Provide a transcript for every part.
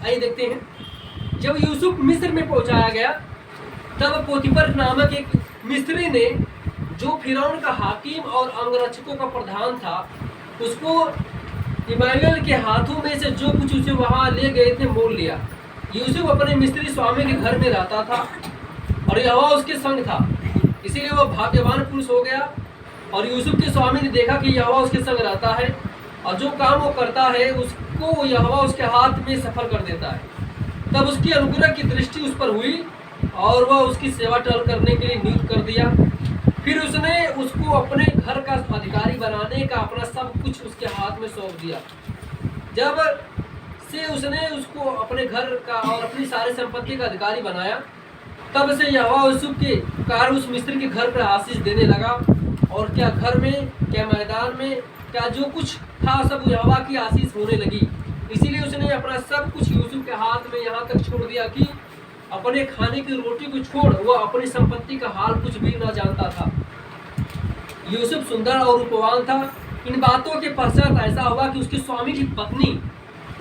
आइए देखते हैं। जब यूसुफ मिस्र में पहुंचाया गया तब पोतीफर नामक एक मिस्री ने, जो फिरौन का हाकिम और अंगरक्षकों का प्रधान था, उसको इमानुएल के हाथों में से जो कुछ उसे वहां ले गए थे मोल लिया। यूसुफ अपने मिस्री स्वामी के घर में रहता था और यहोवा उसके संग था, इसीलिए वह भाग्यवान पुरुष हो गया। और यूसुफ के स्वामी ने देखा कि यहोवा उसके संग रहता है और जो काम वो करता है उसको यहोवा उसके हाथ में सफल कर देता है। तब उसकी अनुग्रह की दृष्टि उस पर हुई और वह उसकी सेवा टहल करने के लिए नियुक्त कर दिया। फिर उसने उसको अपने घर का अधिकारी बनाने का अपना सब कुछ उसके हाथ में सौंप दिया। जब से उसने उसको अपने घर का और अपनी सारी संपत्ति का अधिकारी बनाया, तब से यहोवा यूसुफ के कारण उस मिस्री के घर पर आशीष देने लगा। और क्या घर में, क्या मैदान में, क्या जो कुछ था सब यहोवा की आशीष होने लगी। इसीलिए उसने अपना सब कुछ यूसुफ के हाथ में यहाँ तक छोड़ दिया कि अपने खाने की रोटी को छोड़ वह अपनी संपत्ति का हाल कुछ भी न जानता था। यूसुफ सुंदर और रूपवान था। इन बातों के पश्चात ऐसा हुआ कि उसके स्वामी की पत्नी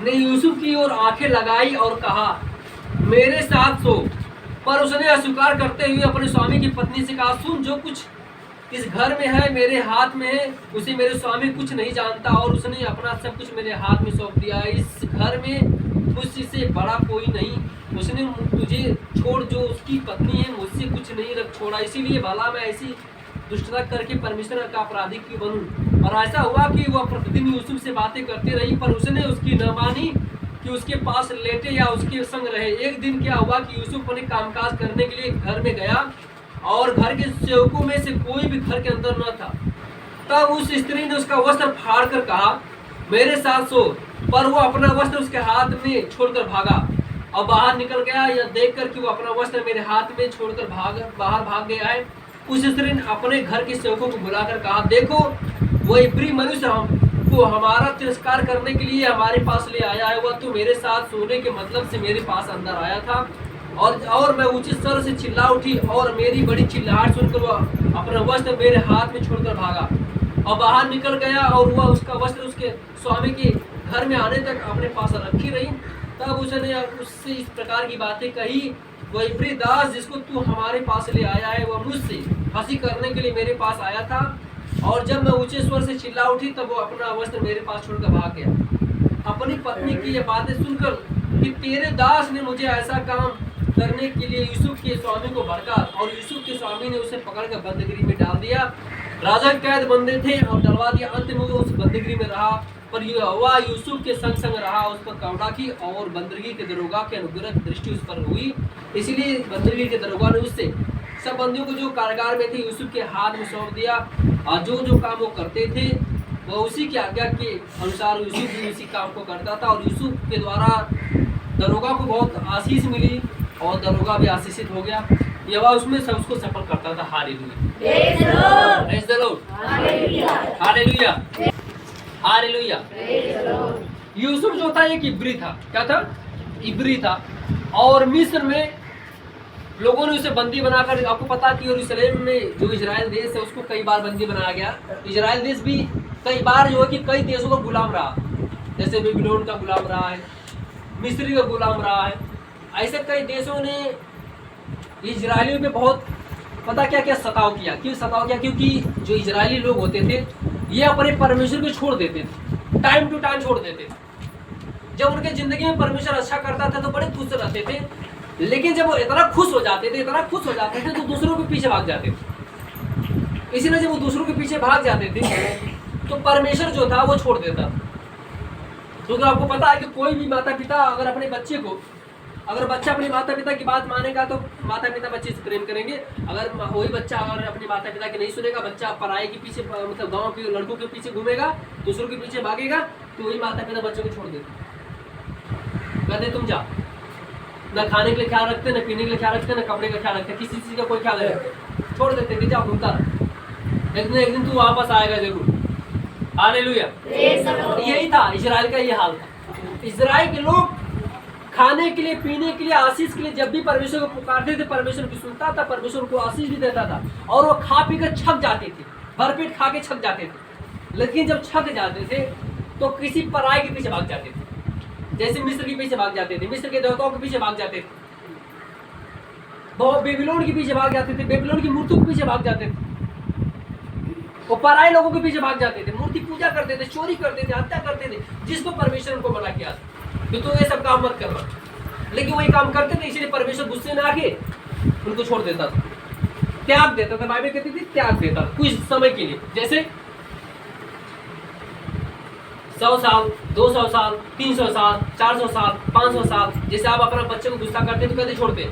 ने यूसुफ की ओर आंखें लगाई और कहा, मेरे साथ सो। पर उसने अस्वीकार करते हुए अपने स्वामी की पत्नी से कहा, सुन, जो कुछ इस घर में है मेरे हाथ में है, उसे मेरे स्वामी कुछ नहीं जानता और उसने अपना सब कुछ मेरे हाथ में सौंप दिया है। इस घर में मुझसे बड़ा कोई नहीं। उसने तुझे छोड़ जो उसकी पत्नी है मुझसे कुछ नहीं रख छोड़ा। इसीलिए भला मैं ऐसी दुष्टता करके परमेश्वर का अपराधी क्यों बनूं। और ऐसा हुआ कि वह प्रतिदिन यूसुफ से बातें करती रही, पर उसने उसकी न मानी कि उसके पास लेटे या उसके संग रहे। एक दिन क्या हुआ कि यूसुफ अपने कामकाज करने के लिए घर में गया और घर के सेवकों में से कोई भी घर के अंदर न था। तब उस स्त्री ने उसका वस्त्र फाड़ कर कहा, मेरे साथ सो। पर वो अपना वस्त्र उसके हाथ में छोड़कर भागा और बाहर निकल गया। यह देखकर कि वो अपना वस्त्र मेरे हाथ में छोड़कर बाहर भाग गया है, उस स्त्री ने अपने घर के सेवकों को बुलाकर कहा, देखो, वो इब्री मनुष्य हमको हमारा तिरस्कार करने के लिए हमारे पास ले आया है। वह तो मेरे साथ सोने के मतलब से मेरे पास अंदर आया था और मैं ऊंचे स्वर से चिल्ला उठी और मेरी बड़ी चिल्लाहट सुनकर वह अपना वस्त्र मेरे हाथ में छोड़कर भागा और बाहर निकल गया। और वह उसका वस्त्र उसके स्वामी के घर में आने तक अपने पास रखी रही। तब उसने उससे इस प्रकार की बातें कही, वह इब्री दास जिसको तू हमारे पास ले आया है, वह मुझसे हंसी करने के लिए मेरे पास आया था और जब मैं ऊंचे स्वर से चिल्ला उठी तब वो अपना वस्त्र मेरे पास छोड़कर भाग गया। अपनी पत्नी की ये बातें सुनकर कि तेरे दास ने मुझे ऐसा काम करने के लिए यूसुफ के स्वामी को भड़का और यूसुफ के स्वामी ने उसे पकड़कर बंदगी में डाल दिया। राजा कैद बंदे थे और डलवा दिया। अंत में वो उस बंदगी में रहा, पर यहोवा यूसुफ के संग संग रहा, उस पर करुणा की और बंदगी के दरोगा की अनुग्रह की दृष्टि उस पर हुई। इसलिए बंदगी के दरोगा ने उससे सब बंदियों को जो कारागार में थे यूसुफ के हाथ में सौंप दिया और जो काम वो करते थे वह उसी की आज्ञा के अनुसार यूसुफ भी उसी काम को करता था। और यूसुफ के द्वारा दरोगा को बहुत आशीष मिली और दरोगा भी आशीषित हो गया। यहोवा उसमें सब उसको सफल करता था। Hallelujah, praise the Lord, hallelujah, hallelujah. Yusuf जो था एक इब्री था। क्या था? इब्री था। और मिस्र में लोगों ने उसे बंदी बनाकर, आपको पता कि यरूशलेम में जो इजराइल देश है उसको कई बार बंदी बनाया गया। इजराइल देश भी कई बार जो है कि कई देशों का गुलाम रहा, जैसे बेबीलोन का गुलाम रहा है, मिस्री का गुलाम रहा है। ऐसे कई देशों ने इजरायलियों पे बहुत पता क्या क्या सताव किया। क्यों सताव किया? क्योंकि जो इजरायली लोग होते थे ये अपने परमेश्वर को छोड़ देते थे, टाइम टू टाइम छोड़ देते थे। जब उनके जिंदगी में परमेश्वर अच्छा करता था तो बड़े खुश रहते थे, लेकिन जब वो इतना खुश हो जाते थे तो दूसरों के पीछे भाग जाते थे। इसीलिए जब वो दूसरों के पीछे भाग जाते थे तो परमेश्वर जो था वो छोड़ देता। क्योंकि आपको पता है कि कोई भी माता पिता अगर अपने बच्चे को, अगर बच्चा अपने माता पिता की बात मानेगा तो माता पिता बच्चे से प्रेम करेंगे। अगर वही बच्चा अगर अपने माता पिता की नहीं सुनेगा, बच्चा पराये के पीछे, मतलब गांव के लड़कों के पीछे घूमेगा, दूसरों के पीछे भागेगा, तो वही माता पिता बच्चों को छोड़ देते, कहते तुम जा। न खाने के लिए ख्याल रखते, न पीने के लिए ख्याल रखते, न कपड़े का ख्याल रखते, किसी चीज का कोई ख्याल नहीं रखते, छोड़ देते कि जाओ घूमता रह। एक दिन तू वापस आएगा जरूर। हालेलुया। यही था इजराइल का, ये हाल था। इजराइल के लोग खाने के लिए, पीने के लिए, आशीष के लिए जब भी परमेश्वर को पुकारते थे, परमेश्वर की सुनता था, परमेश्वर को आशीष भी देता था और वो खा पी कर छक जाते थे, भरपेट खा के छक जाते थे। लेकिन जब छक जाते थे तो किसी पराये के पीछे भाग जाते थे। जैसे मिस्र के पीछे भाग जाते थे, मिस्र के देवताओं के पीछे भाग जाते थे, बेबीलोन के पीछे भाग जाते थे, बेबीलोन की मूर्तियों के पीछे भाग जाते थे, वो पराये लोगों के पीछे भाग जाते थे, मूर्ति पूजा करते थे, चोरी करते थे, हत्या करते थे, जिसको परमेश्वर उनको मना किया कि तू ये सब काम मत करना। लेकिन वही काम करते थे, इसलिए परमेश्वर गुस्से में आके उनको छोड़ देता था, त्याग देता था। बाइबल कहती थी त्याग देता कुछ समय के लिए, जैसे 100 साल, 200 साल, 300 साल, 400 साल, 500 साल। जैसे आप अपना बच्चे को गुस्सा करते तो कैसे छोड़ते,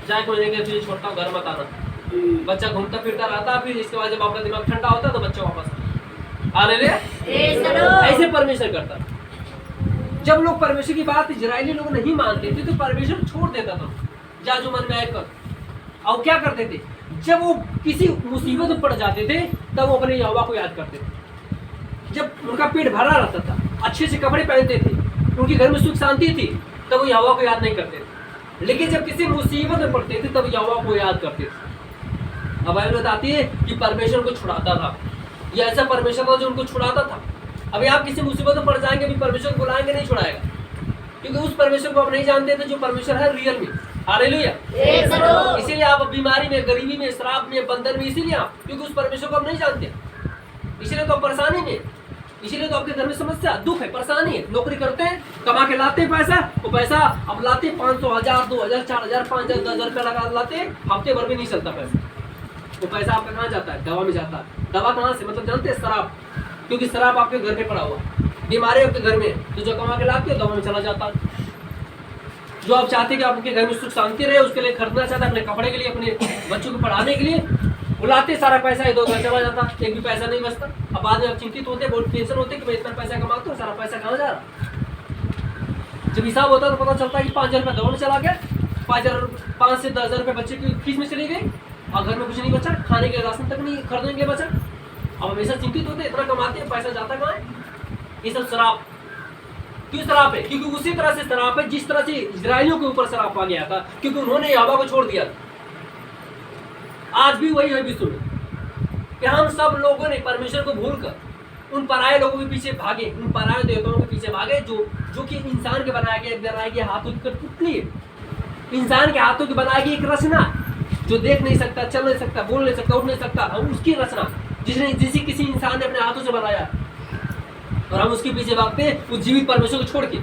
जाए महीने के फिर छोड़ता हूँ, घर मत आना। बच्चा घूमता फिरता रहता, फिर इसके बाद जब आपका दिमाग ठंडा होता तो बच्चा वापस आने ले। ऐसे परमेश्वर करता। जब लोग परमेश्वर की बात इजरायली लोग नहीं मानते थे तो परमेश्वर छोड़ देता था, जा जो मन में आए कर। और क्या करते थे, जब वो किसी मुसीबत में पड़ जाते थे तब वो अपने यहोवा को याद करते थे। जब उनका पेट भरा रहता था, अच्छे से कपड़े पहनते थे, उनके घर में सुख शांति थी, तब वो यहोवा को याद नहीं करते थे। लेकिन जब किसी मुसीबत में पड़ते थे तब यहोवा को याद करते थे। अब बाइबल बताती है कि परमेश्वर को छुड़ाता था, ये ऐसा परमेश्वर था जो उनको छुड़ाता था। अभी आप किसी मुसीबत में पड़ जाएंगे, अभी परमेश्वर को बुलाएंगे, नहीं छुड़ाएगा, क्योंकि उस परमेश्वर को आप नहीं जानते थे जो परमेश्वर है रियल में। हालेलुया। इसीलिए आप बीमारी में, गरीबी में, श्राप में, बंधन में, इसीलिए आप, क्योंकि उस परमेश्वर को आप नहीं जानते। इसीलिए तो परेशानी में, इसीलिए तो आपके घर में समस्या, दुख है, परेशानी है। नौकरी करते हैं, कमा के लाते हैं पैसा, वो पैसा अब लाते 500, 1000, 2000, 4000, 5000, 10,000 रुपया लगा लाते, हफ्ते भर भी नहीं चलता पैसा। वो पैसा आपका कहाँ जाता है, दवा में जाता है। दवा कहाँ से, मतलब जानते हैं, शराब, क्योंकि शराब आपके घर पे पड़ा हुआ, बीमारी आपके घर में, तो जो कमा के लाते हो दवा में चला जाता है। जो आप चाहते हैं कि आपके घर में सुख शांति रहे, उसके लिए खरीदना चाहते हैं, अपने कपड़े के लिए, अपने बच्चों को पढ़ाने के लिए, बुलाते सारा पैसा इधर उधर चला जाता, एक भी पैसा नहीं बचता। अब बाद में आप चिंतित होते, बहुत टेंशन होते कि मैं इतना पैसा कमाता हूँ, सारा पैसा कहाँ जा रहा। जब हिसाब होता है तो पता चलता है कि 5,000 रुपये दवा में चला गया, 5 से 10,000 रुपये बच्चे की फीस में चली गई, और घर में कुछ नहीं बचा, खाने के राशन तक नहीं खरीदने के बचा। अब हमेशा चिंतित होते, इतना कमाते हैं, पैसा जाता कहाँ है। ये सब शराब, क्यों शराब है, क्योंकि उसी तरह से शराब है जिस तरह से इजरायलियों के ऊपर शराब आ गया था, क्योंकि उन्होंने यहोवा को छोड़ दिया। आज भी वही है विश्व में कि हम सब लोगों ने परमेश्वर को भूलकर उन पराये लोगों के पीछे भागे, उन पराये देवताओं के पीछे भागे, जो कि इंसान के बनाया गया हाथों की कठपुतली है, इंसान के हाथों की बनाई गई एक रचना, जो देख नहीं सकता, चल नहीं सकता, बोल नहीं सकता, उठ नहीं सकता, उसकी रचना जिसे किसी इंसान ने अपने हाथों से बनाया, और हम उसके पीछे भागते हैं उस जीवित परमेश्वर को छोड़ के,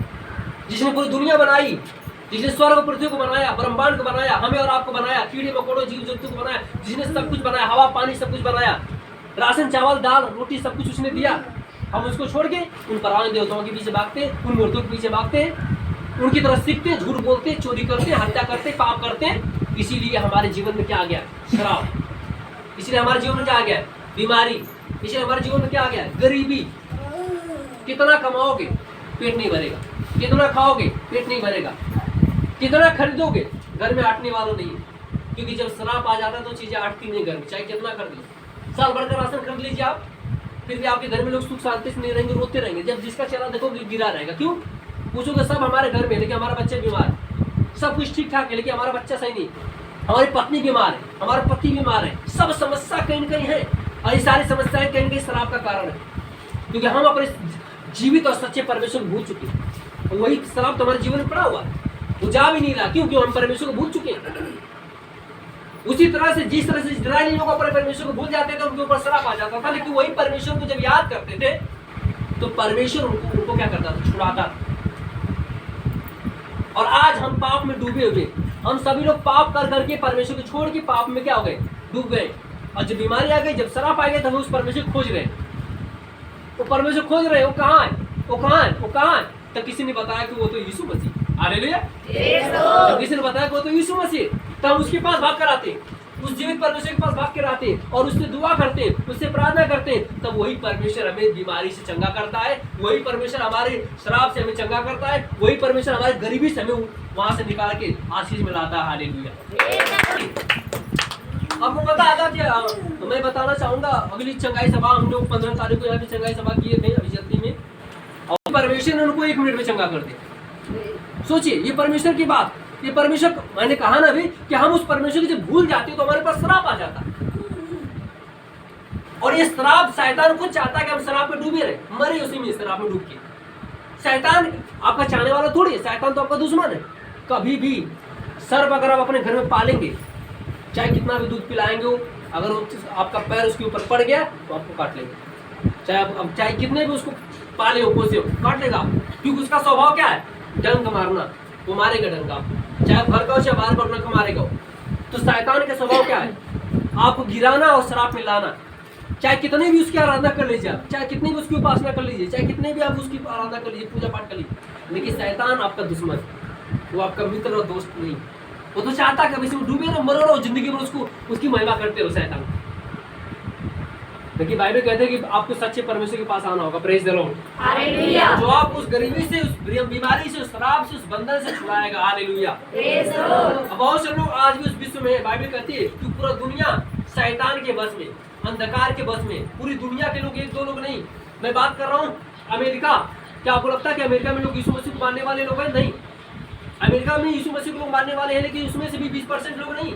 जिसने पूरी दुनिया बनाई, जिसने स्वर्ग और पृथ्वी को बनाया, ब्रह्मांड को बनाया, हमें और आपको बनाया, कीड़े मकोड़ों, जीव जंतु को बनाया, जिसने सब कुछ बनाया, हवा पानी सब कुछ बनाया, राशन चावल दाल रोटी सब कुछ उसने दिया। हम उसको छोड़ के उन पराये देवताओं के पीछे भागते, उन मूर्तियों के पीछे भागते, उनकी तरह सीखते, झूठ बोलते, चोरी करते, हत्या करते, पाप करते। इसीलिए हमारे जीवन में क्या आ गया, शराब। इसलिए हमारे जीवन में क्या आ गया, बीमारी। इसलिए हमारे जीवन में क्या आ गया, गरीबी। कितना कमाओगे पेट नहीं भरेगा, कितना खाओगे पेट नहीं भरेगा, कितना खरीदोगे घर में आटने वालों नहीं है, क्योंकि जब शराब आ जाता है तो चीजें आटती नहीं घर में, चाहे कितना खरीद लो। साल भर का राशन खरीद लीजिए आप, फिर भी आपके घर में लोग सुख शांति से नहीं रहेंगे, रोते रहेंगे। जब जिसका चेहरा देखोगे गिरा रहेगा। क्यों, पूछोगे सब हमारे घर में, लेकिन हमारा बच्चा बीमार है, सब कुछ ठीक ठाक है, लेकिन हमारा बच्चा सही नहीं, हमारी पत्नी बीमार है, हमारा पति बीमार है, सब समस्या कहीं न कहीं है। और ये सारी समस्याएं कहीं न कहीं शराब का कारण है, क्योंकि हम अपने जीवित और सच्चे परमेश्वर को भूल चुके हैं। वही शराब तुम्हारे जीवन में पड़ा हुआ है, वो जा भी नहीं रहा। क्योंकि हम परमेश्वर को भूल चुके हैं। उसी तरह से जिस तरह से इजरायली लोग अपने परमेश्वर को भूल जाते थे, उनके ऊपर शराब आ जाता था, लेकिन वही परमेश्वर को जब याद करते थे तो परमेश्वर उनको क्या करता था, छुड़ाता था। और आज हम पाप में डूबे हुए, हम सभी लोग पाप कर करके परमेश्वर को छोड़ के पाप में क्या हो गए, डूब गए। और जब बीमारी आ गई, जब शराब आ गई, तब उस परमेश्वर खोज रहे, वो परमेश्वर खोज रहे, वो कहाँ है, वो कहाँ है, वो कहाँ है। तब किसी ने बताया कि वो तो यीशु मसीह। हालेलुया। जब किसी ने बताया कि वो तो यीशु मसीह, तब उसके पास भाग कर आते, उस जीवित परमेश्वर के पास भाग कर आते और उससे दुआ करते, उससे प्रार्थना करते। तब वही परमेश्वर हमें बीमारी से चंगा करता है, वही परमेश्वर हमारे शराब से हमें चंगा करता है, वही परमेश्वर हमारी गरीबी से हमें वहां से निकाल के आशीष में लाता है। हालेलुया। आपको पता है कि मैं बताना चाहूंगा, अगली चंगाई सभा हम लोग 15 तारीख को यहाँ पे चंगाई सभा किए थे अभी जल्दी में, और परमेश्वर ने उनको 1 मिनट में चंगा कर दिया। सोचिए, ये परमेश्वर की बात, ये परमेश्वर, मैंने कहा ना अभी कि हम उस परमेश्वर को जब भूल जाते हैं तो हमारे पास श्राप आ जाता है। और ये श्राप शैतान खुद चाहता है कि हम शराब में डूबे रहे, मरे उसी में, शराब में डूब के। शैतान आपका चाहने वाला थोड़ी है, शैतान तो आपका दुश्मन है। कभी भी सर्प अगर आप अपने घर में पालेंगे, चाहे कितना भी दूध पिलाएंगे वो, अगर आपका पैर उसके ऊपर पड़ गया तो आपको काट लेगा। चाहे कितने भी उसको पाले हो, पोसे हो, काट लेगा आप, क्योंकि उसका स्वभाव क्या है? डंक मारना। वो मारेगा डंक आपको, चाहे घर का हो चाहे बाहर का डंक मारेगा। तो शैतान का स्वभाव क्या है? आपको गिराना और श्राप में लाना। चाहे कितने भी उसकी आराधना कर लीजिए आप, चाहे कितनी भी उसकी उपासना कर लीजिए, चाहे कितने भी आप उसकी आराधना कर लीजिए, पूजा पाठ कर लीजिए, लेकिन शैतान आपका दुश्मन, वो आपका मित्र और दोस्त नहीं। वो तो चाहता है कि डूबे रहो, मरो रहो, जिंदगी में उसको उसकी महिमा करते रहो शैतान। देखिए बाइबल कहते हैं कि आपको सच्चे परमेश्वर के पास आना होगा। Praise the Lord, hallelujah. जो आप उस गरीबी से, उस बीमारी से, उस शराब से, उस बंधन से छुड़ाएगा। Hallelujah, praise the Lord. बहुत से लोग आज भी उस विश्व में, बाइबल कहती है कि पूरा दुनिया शैतान के बस में, अंधकार के बस में, पूरी दुनिया के लोग, एक दो लोग नहीं। मैं बात कर रहा हूँ अमेरिका। क्या आपको लगता है कि अमेरिका में लोग यीशु मसीह को मानने वाले लोग हैं? नहीं। अमेरिका में यीशु मसीह को लोग मानने वाले हैं, लेकिन उसमें से भी 20% लोग नहीं।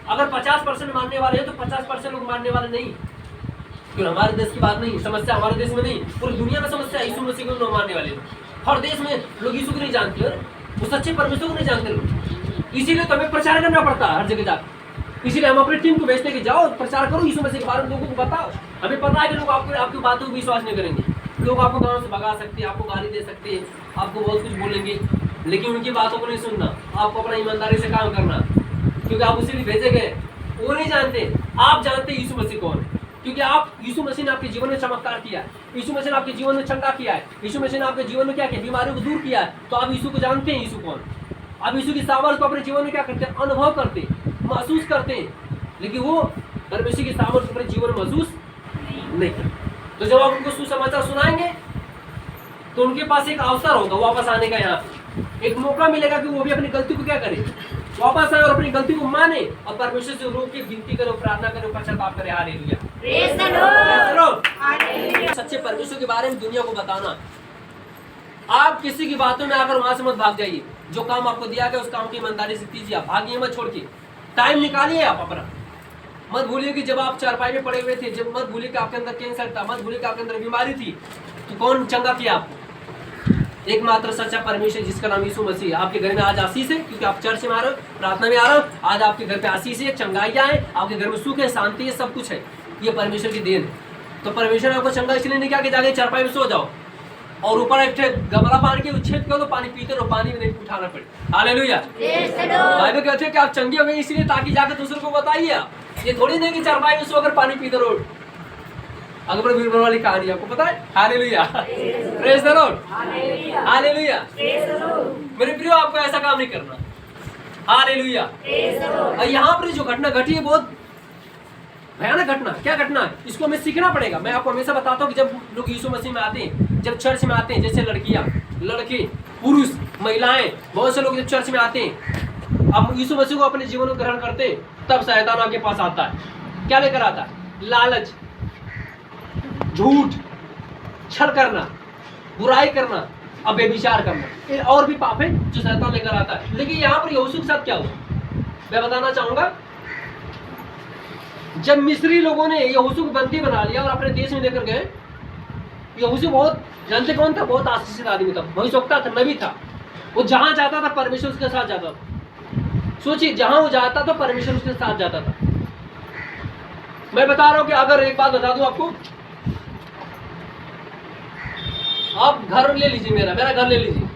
अगर 50% मानने वाले हैं तो 50% लोग मानने वाले नहीं। क्योंकि हमारे देश की बात नहीं, समस्या हमारे देश में नहीं, पूरी दुनिया में समस्या है। यीशु मसीह को लोग मानने वाले लोग, हर देश में लोग यीशु को नहीं जानते हैं, वो सच्चे परमेश्वर को नहीं जानते लोग। इसीलिए तो हमें प्रचार करना पड़ता है हर जगह जाकर। इसीलिए हम अपनी टीम को भेजते कि जाओ प्रचार करो यीशु मसीह के बारे में, लोगों को बताओ। हमें पता है कि लोग आपकी बातों को विश्वास नहीं करेंगे, लोग आपको गाँव से भगा सकते हैं, आपको गाली दे सकते हैं, आपको बहुत कुछ बोलेंगे, लेकिन उनकी बातों को नहीं सुनना। आपको अपना ईमानदारी से काम करना, क्योंकि आप उसी लिए भेजे गए। वो नहीं जानते, आप जानते यीशु मसीह कौन है, क्योंकि आप यीशु मसीह ने आपके जीवन में चमत्कार किया है, यीशु मसीह ने आपके जीवन में चंगा किया है, यीशु मसीह ने आपके जीवन में क्या किया? बीमारियों को दूर किया है। तो आप यीशु को जानते हैं, यीशु कौन। आप यीशु की सामर्थ को अपने जीवन में क्या करते हैं? अनुभव करते हैं, महसूस करते हैं, लेकिन वो परमेश्वर की सामर्थ अपने जीवन में महसूस नहीं करते। तो जब आप उनको सुसमाचार सुनाएंगे तो उनके पास एक अवसर होगा वापस आने का, यहाँ एक मौका मिलेगा कि वो भी अपनी गलती को क्या करे? वापस आए और अपनी गलती को माने और परमेश्वर से रो के विनती करो, प्रार्थना करो, पश्चाताप करे। Hallelujah, praise the Lord. सच्चे परमेश्वर के बारे में दुनिया को बताना। आप किसी की बातों में आकर वहां से मत भाग जाइए। जो काम आपको दिया गया उस काम की ईमानदारी से कीजिए, आप भागिए मत छोड़ के। टाइम निकालिए आप अपना। मत भूलिए कि जब आप चारपाई में पड़े हुए थे, जब मत भूलिए कि आपके अंदर कैंसर था, मत भूलिए कि आपके अंदर बीमारी थी, तो कौन चंगा किया आपको? एकमात्र सच्चा परमेश्वर जिसका नाम यीशु मसीह। आपके घर में आज आशीष है, क्योंकि आप चर्च में आ रहे हो, प्रार्थना में आ रहे हो। आज आपके घर पे आशीष है, चंगाइयाँ है, आपके घर में सुख है, शांति है, सब कुछ है। ये परमेश्वर की देन है। तो परमेश्वर ने आपको चंगा इसलिए नहीं किया कि जाके चारपाई में सो जाओ और ऊपर एक गमला पानी के उच्छेद करो, पानी पीते रहो, पानी में नहीं उठाना पड़े। हालेलुया। बाइबल कहते हैं कि आप चंगे हो गए इसलिए ताकि जाकर दूसरों को बताइए। आप ये थोड़ी नहीं कि चारपाई में सोकर पानी पीते रहो। अकबर बीरबल वाली कहानी आपको पता है। Hallelujah, praise the Lord, hallelujah. मेरे प्रियो, आपको ऐसा काम नहीं करना। हालेलुया। और यहाँ पर जो घटना घटी है बहुत भयानक घटना। क्या घटना है? इसको हमें सीखना पड़ेगा। मैं आपको हमेशा बताता हूँ कि जब लोग यीशु मसीह में आते हैं, जब चर्च में आते हैं, जैसे लड़कियाँ, लड़के, पुरुष, महिलाएं, बहुत से लोग जब चर्च में आते हैं, अब यीशु मसीह को अपने जीवन में ग्रहण करते हैं, तब शैतान आपके पास आता है। क्या लेकर आता है? लालच, झूठ, छल करना, बुराई करना, अब व्यभिचार करना, ये और भी पाप है जो शैतान लेकर आता है। लेकिन यहाँ पर यहोशू के साथ क्या हुआ मैं बताना चाहूंगा। जब मिस्री लोगों ने यहोशू को बंदी बना लिया और अपने देश में लेकर गए, यहोशू बहुत जानते कौन था? बहुत आशीषित आदमी था, भविष्यवक्ता था, नबी था। वो जहां जाता था परमेश्वर उसके साथ जाता था। सोचिए, जहां वो जाता था परमेश्वर उसके साथ जाता था। मैं बता रहा हूं कि अगर एक बात बता दूं आपको, आप घर ले लीजिए, मेरा घर ले लीजिए,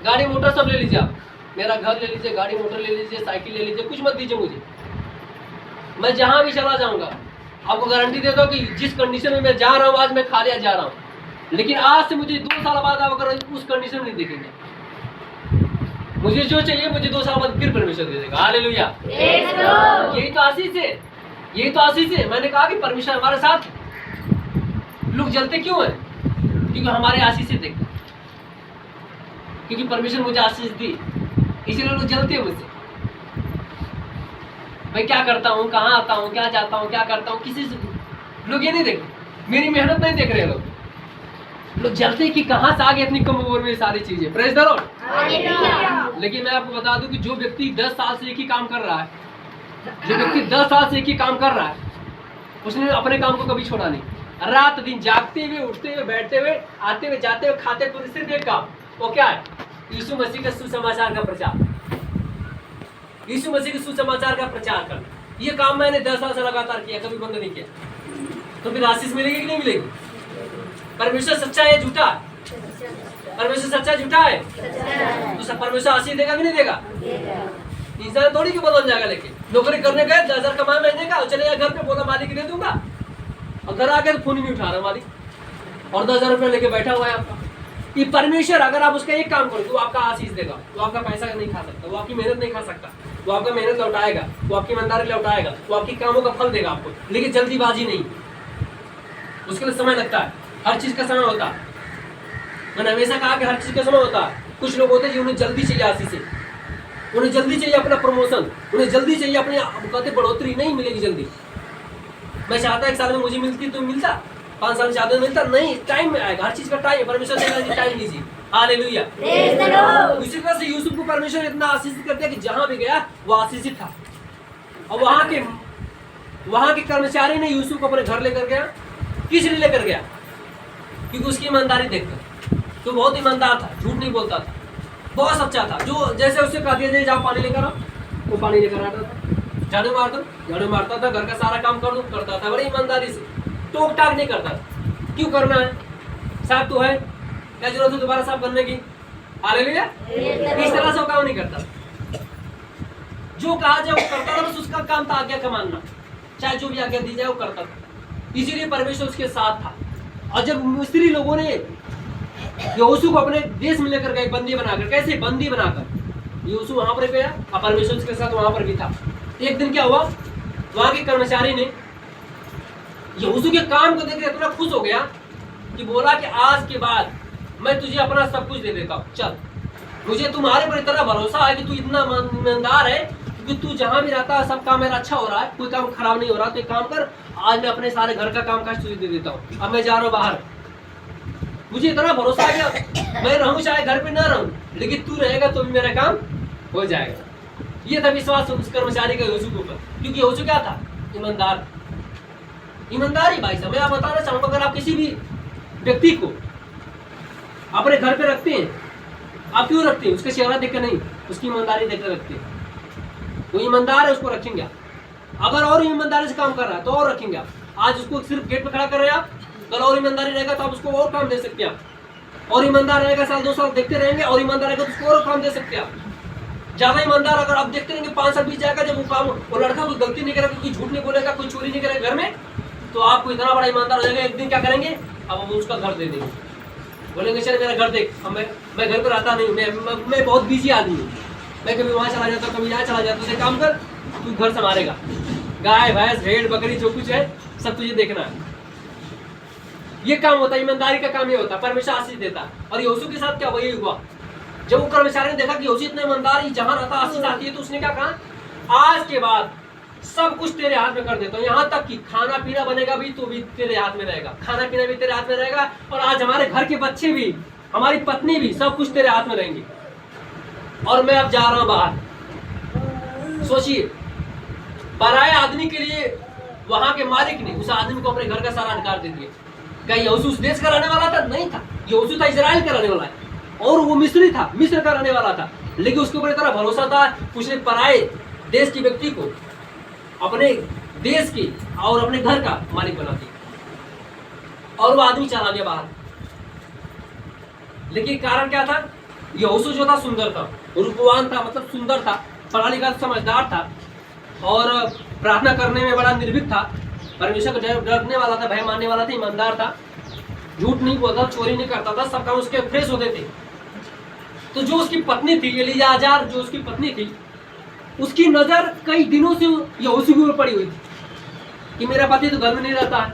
गाड़ी मोटर सब ले लीजिए, आप मेरा घर ले लीजिए, गाड़ी मोटर ले लीजिए, साइकिल ले लीजिए, कुछ मत दीजिए मुझे। मैं जहां भी चला जाऊंगा, आपको गारंटी देता हूं कि जिस कंडीशन में मैं जा रहा हूं, आज मैं खालिया जा रहा हूं, लेकिन आज से मुझे 2 साल बाद आप अगर उस कंडीशन में नहीं देखेंगे, मुझे जो चाहिए मुझे 2 साल बाद फिर परमेश्वर दे देगा। हालेलुया। यही तो आशीष है, यही तो आशीष है। मैंने कहा कि परमेश्वर हमारे साथ। लोग जलते क्यों है? क्योंकि हमारे आशीष से देखते, क्योंकि परमेश्वर मुझे आशीष दी, इसीलिए लोग जलते हैं मुझसे। मैं क्या करता हूँ, कहाँ आता हूँ, क्या जाता हूँ, क्या करता हूँ, किसी से लोग ये नहीं देखते, मेरी मेहनत नहीं देख रहे लोग जलते हैं कि कहाँ से आ गए इतनी कम उम्र में सारी चीजें। Praise the Lord. लेकिन मैं आपको बता दूं कि जो व्यक्ति 10 साल से एक ही काम कर रहा है, जो व्यक्ति 10 साल से एक ही काम कर रहा है, उसने अपने काम को कभी छोड़ा नहीं। रात दिन जागते हुए, उठते हुए, बैठते हुए, आते हुए, जाते हुए, खाते पूरे सिर्फ एक काम, वो क्या है? यीशु मसीह के सुसमाचार का प्रचार। यीशु मसीह के सुसमाचार का प्रचार करना। ये काम मैंने 10 साल से लगातार किया, कभी बंद नहीं किया। तो फिर आशीष मिलेगी कि नहीं मिलेगी? परमेश्वर सच्चा है, झूठा है? परमेश्वर सच्चा झूठा है? तो सब परमेश्वर आशीष देगा कि नहीं देगा? इंसान थोड़ी क्यों बदल जाएगा। लेकिन नौकरी करने गए 10,000 कमाए महीने का, चले गए घर पे, बोला मालिक दे दूंगा, और घर आके तो फोन नहीं उठा रहा मालिक, और 10,000 रुपये लेके बैठा हुआ है आपका। ये परमेश्वर अगर आप उसका एक काम करो तो आपका आशीष देगा। वो आपका पैसा नहीं खा सकता, वो आपकी मेहनत नहीं खा सकता, वो आपका मेहनत लौटाएगा, वो आपकी ईमानदारी लौटाएगा, वो आपकी कामों का फल देगा आपको। लेकिन जल्दीबाजी नहीं, उसके लिए समय लगता है, हर चीज का समय होता है। मैंने हमेशा कहा कि हर चीज का समय होता है। कुछ लोग होते हैं जिन्हें जल्दी चाहिए आशीष से, उन्हें जल्दी चाहिए अपना प्रमोशन, उन्हें जल्दी चाहिए अपनी कहते बढ़ोतरी, नहीं मिलेगी जल्दी। मैं चाहता 1 साल में मुझे मिलती तो मिलता, 5 साल में चाहते मिलता नहीं, टाइम में आएगा, हर चीज का टाइम। परमेश्वर ने टाइम लीजिए, हालेलुया। इसी तरह से यूसुफ को परमेश्वर इतना आशीषित कर दिया कि जहां भी गया वो आशीषित था। और वहां के कर्मचारी ने यूसुफ को अपने घर लेकर गया। किस लिए लेकर गया? क्योंकि उसकी ईमानदारी देखकर, तो बहुत ईमानदार था, झूठ नहीं बोलता था, बहुत सच्चा था। जो जैसे उससे कहा दिया जाए जाओ पानी लेकर आओ, वो पानी लेकर आता था। झाड़ू मारता था, घर का सारा काम करता था, बड़ी ईमानदारी से, टोक टाक नहीं करता था। क्यों करना है? साफ तो है, क्या जरूरत है दोबारा साफ करने की? हालेलुया। इस तरह से वो काम नहीं करता, जो कहा जाए वो करता था, बस उसका काम था आज्ञा का मानना, चाहे जो भी आज्ञा दी जाए वो करता था। इसीलिए परमेश्वर उसके साथ था। और जब मिस्री लोगों ने यहोशू को अपने देश में लेकर गए बंदी बनाकर, कैसे बंदी बनाकर, यहोशू वहां पर गया और परमेश्वर उसके साथ वहां पर भी था। एक दिन क्या हुआ, वहां के कर्मचारी ने यहोशू के काम को देखकर इतना खुश हो गया कि बोला कि आज के बाद मैं तुझे अपना सब कुछ दे देता हूँ, चल, मुझे तुम्हारे पर इतना भरोसा है कि तू इतना ईमानदार है कि तू जहां भी रहता है सब काम मेरा अच्छा हो रहा है, कोई काम खराब नहीं हो रहा, तो एक काम कर, आज मैं अपने सारे घर का काम काज तुझे दे देता हूँ, अब मैं जा रहा हूँ बाहर, मुझे इतना भरोसा है कि मैं रहूं चाहे घर पे ना रहूं, लेकिन तू रहेगा तो भी मेरा काम हो जाएगा। ये था विश्वास उस कर्मचारी का यहोशू के ऊपर, क्योंकि यहोशू क्या था? ईमानदार। ईमानदारी भाई साहब, मैं आप बताना चाहूंगा, अगर आप किसी भी व्यक्ति को अपने घर पे रखते हैं, आप क्यों रखते हैं? उसका चेहरा देखकर नहीं, उसकी ईमानदारी देखकर रखते हैं। वो ईमानदार है, उसको रखेंगे आप। अगर और ईमानदारी से काम कर रहा है तो और रखेंगे आप। आज उसको सिर्फ गेट पे खड़ा कर रहे हैं आप, कल और ईमानदारी रहेगा तो आप उसको और काम दे सकते हैं आप। और ईमानदार रहेगा, साल 2 साल देखते रहेंगे, और ईमानदार रहेगा तो उसको और काम दे सकते हैं आप। ज्यादा ईमानदार अगर आप देखते रहेंगे, 5 साल बीत जाएगा, जब वो काम, वो लड़का कोई गलती नहीं करेगा, कोई झूठ नहीं बोलेगा, कोई चोरी नहीं करेगा घर में, तो आपको इतना बड़ा ईमानदार हो जाएगा, एक दिन क्या करेंगे, अब वो उसका घर दे देंगे, बोलेंगे चल मेरा घर देख, अब मैं घर पर रहता नहीं, मैं बहुत बिजी आदमी हूँ, मैं कभी वहाँ चला जाता हूँ, कभी यहाँ चला जाता हूँ, काम कर, तू घर संभालेगा, गाय भैंस भेड़ बकरी जो कुछ है सब तुझे देखना है। ये काम होता है, ईमानदारी का काम ये होता है, परमेश्वर आशीष देता है। और यहोशू के साथ क्या वही हुआ, जब वो कर्मचारी ने देखा कि यहोशू इतना ईमानदार है, जहां रहता आशीष आती है, तो उसने क्या कहा, आज के बाद सब कुछ तेरे हाथ में कर देता हूँ, यहाँ तक कि खाना पीना बनेगा भी तो भी तेरे हाथ में रहेगा, खाना पीना भी तेरे हाथ में रहेगा, और आज हमारे घर के बच्चे भी, हमारी पत्नी भी, सब कुछ तेरे हाथ में रहेंगे, और मैं अब जा रहा हूँ बाहर। सोचिए, पराये आदमी के लिए वहां के मालिक ने उस आदमी को अपने घर का सारा अधिकार दे दिया। क्या यहोशू उस देश का रहने वाला था? नहीं था, यहोशू था इजराइल का रहने वाला है, और वो मिस्री था, मिस्र का रहने वाला था, लेकिन उसके ऊपर इतना भरोसा था, उसने पराये देश के व्यक्ति को अपने देश की और अपने घर का मालिक बना दिया, और वो आदमी चला गया बाहर। लेकिन कारण क्या था? यहोशू जो था सुंदर था, रूपवान था, मतलब सुंदर था, पढ़ा लिखा समझदार था, और प्रार्थना करने में बड़ा निर्भीक था, परमेश्वर को डरने वाला था, भय मानने वाला था, ईमानदार था, झूठ नहीं बोलता, चोरी नहीं करता था, सब काम उसके फ्रेश होते थे। तो जो उसकी पत्नी थी, एलीआजार जो उसकी पत्नी थी, उसकी नजर कई दिनों से यहोशू के ऊपर पड़ी हुई थी कि मेरा पति तो घर में नहीं रहता है,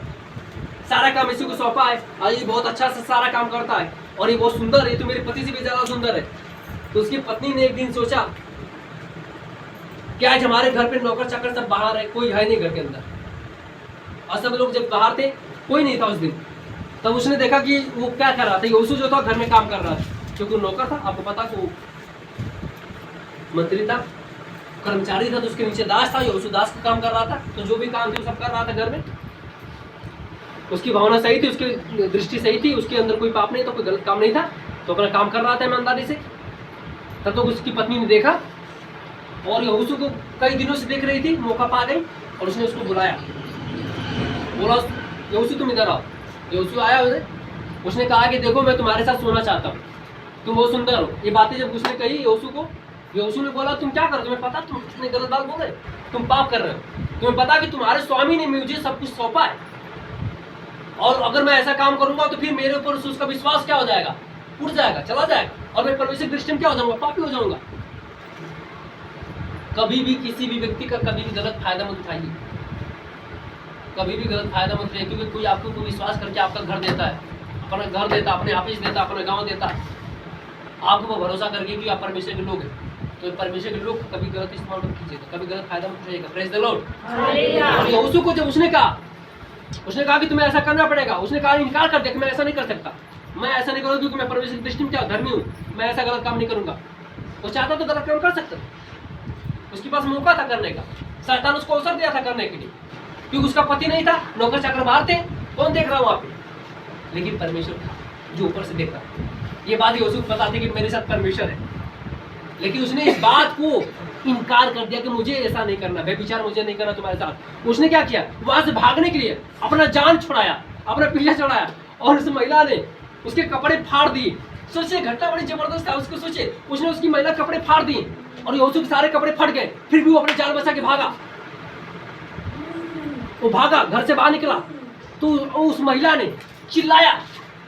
सारा काम इसी को सौंपा है, और ये बहुत अच्छा से सारा काम करता है, और ये बहुत सुंदर है, तो मेरे पति से भी ज्यादा सुंदर है। तो उसकी पत्नी ने एक दिन सोचा कि आज हमारे घर पे नौकर चाकर सब बाहर है, कोई है नहीं घर के अंदर, और सब लोग जब बाहर थे कोई नहीं था उस दिन, तब उसने देखा कि वो क्या कर रहा था, यहोशू जो था घर में काम कर रहा था, क्योंकि नौकर था, आपको पता को मंत्री था, कर्मचारी था, तो उसके नीचे दास था, यहोशू दास का काम कर रहा था, तो जो भी काम थे सब कर रहा था घर में। उसकी भावना सही थी, उसकी दृष्टि सही थी, उसके अंदर कोई पाप नहीं था, कोई गलत काम नहीं था, तो अपना काम कर रहा था ईमानदारी से। तब तो उसकी पत्नी ने देखा और यहोशू को कई दिनों से देख रही थी, मौका पा गई और उसने उसको बुलाया, बोला यहोशू तुम इधर आओ। यहोशू आया, उसने कहा कि देखो मैं तुम्हारे साथ सोना चाहता हूँ, तुम बहुत सुंदर हो। ये बातें जब उसने कही यहोशू को, यहोशू ने बोला तुम क्या कर रहे हो, तुम्हें पता तुम कितने गलत बात बोल रहे हो, तुम पाप कर रहे हो, तुम्हें पता कि तुम्हारे स्वामी ने मुझे सब कुछ सौंपा है और अगर मैं ऐसा काम करूंगा तो फिर मेरे ऊपर उसका विश्वास क्या हो जाएगा, उठ जाएगा, चला जाएगा और मैं परमेश्वर की दृष्टि में क्या हो जाऊंगा, पापी हो जाऊंगा। कभी भी किसी भी व्यक्ति का कभी भी गलत फायदा मत उठाइए, कभी भी गलत फायदा मत उठाइए, क्योंकि कोई आपको कोई विश्वास करके आपका घर देता है, अपना घर देता, अपने ऑफिस देता, अपना गांव देता, आपको भरोसा करके कि आप परमेश्वर के लोग हैं, तो परमेश्वर के लोग कभी गलत इस्तेमाल मत कीजिएगा, कभी गलत फायदा मत उठाइएगा। Praise the Lord. यहोशू को जब उसने कहा कि तुम्हें ऐसा करना पड़ेगा, उसने कहा इनकार कर दिया कि मैं ऐसा नहीं कर सकता, मैं ऐसा नहीं करूँगा क्योंकि मैं परमेश्वर की दृष्टि में क्या धर्मी हूँ, मैं ऐसा गलत काम नहीं करूँगा। वो चाहता तो गलत काम कर सकता, उसके पास मौका था करने का, शैतान उसको अवसर दिया था करने के लिए, क्योंकि उसका पति नहीं था, नौकर चाकर बाहर थे, कौन देख रहा वहाँ पे, लेकिन परमेश्वर था जो ऊपर से देख रहा। ये बात यहोशू को पता थी कि मेरे साथ परमेश्वर है, लेकिन उसने इस बात को इनकार कर दिया कि मुझे ऐसा नहीं करना, व्यभिचार मुझे नहीं करना तुम्हारे साथ। उसने क्या किया, वहां से भागने के लिए अपना जान छुड़ाया, अपना पीछा छुड़ाया और उस महिला ने उसके कपड़े फाड़ दिए। सोचिए घटना बड़ी जबरदस्त था, उसको सोचिए, उसने उसकी महिला कपड़े फाड़ दिए और यहोशू के सारे कपड़े फट गए, फिर भी वो अपने जान बचा के भागा। वो भागा, घर से बाहर निकला तो उस महिला ने चिल्लाया,